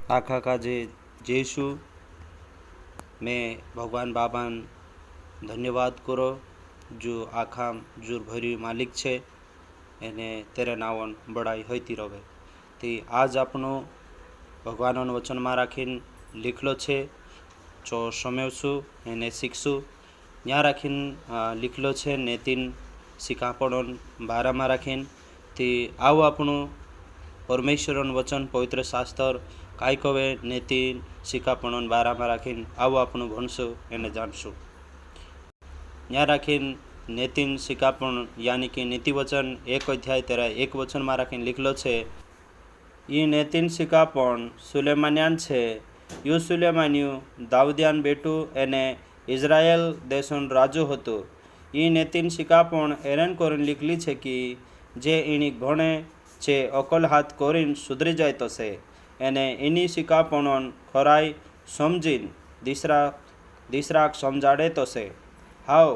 આખા કાજે જઈશું मैं भगवान बाबान धन्यवाद करो जो आखा जोर भरी मालिक छे एने तेरे नावन बड़ाई होती रहे। ते आज आपनो भगवान वचन में राखीन लिखलो छे जो समझशु एने शीखशु यहाँ राखीन लिखलो छे नेतिन शिकापणों बारा में राखीन ते आओ आपनो परमेश्वरन वचन पवित्र शास्त्र काई कहे नेतिन शिकापणों बारा में राखीन आओ आपनु भणशु एने जाणशु। यहाँ राखीन नेतिन शिकापण यानी कि नीति वचन 1 अध्याय तेरा 1 वचन में राखीन लिखलो छे ये नेतिन शिकापण सुलेमानियान छे यू सुलेमानियु दाऊदियान बेटू एने इजरायल देशों राजू हतो। ये नेतिन शिकापण एरन कोरीन लिखली छे कि जे एनी भणे छे अकल हाथ कोरीन सुधरी जाय तो से एने एनी शिकापणों खराई समझीन दिसराक समझाड़े तो से हाव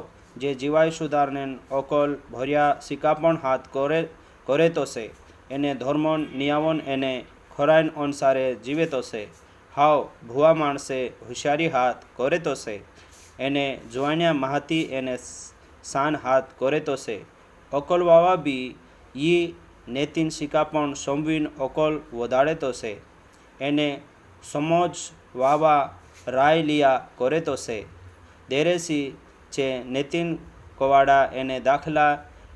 जे जीवाय सुधारने अकल भर्या शिकापण हाथ करे तो से एने धर्मन नियावन एने खराइन अनुसारे जीवे तो से हाव भुआ माणसे होशियारी हाथ करे तो से एने जुआनिया महाती एने शान हाथ करे तो से अकल वावा बी ये नेतिन शिकापण समवीन अकल वधाड़े तो से एने समझ वावा राय लिया करे तो से देरेसी छे नेतिन कवाड़ा एने दाखला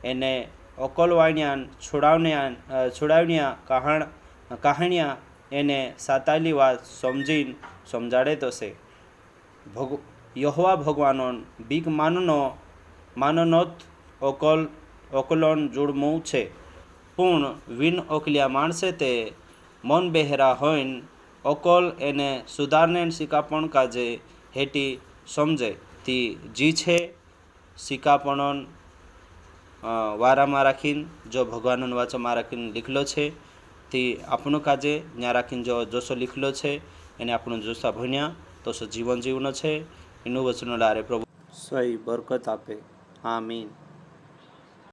एने अकलवाणियान छुड़ावनिया कहानियाँ एने साताली बात समझीन समझाड़े तो से यहोवा भगवानों बीक माननोत अकलोन जुड़मू छे पूर्ण विन ओकलिया माणसे ते मन बेहरा होइन अकल एने सुधारने शिकापण काजे हेटी समझे ती जी छे शिकापणों वारा में राखीन जो भगवान वाचा में राखीन लिखलो छे ती आपणु काजे न्या राखीन जो जोशो लिखलो छे एने आपणु जोशा भण्या तो सो जीवन जीवनो छे एनु वचनो लारे प्रभु सही बरकत आपे आमीन।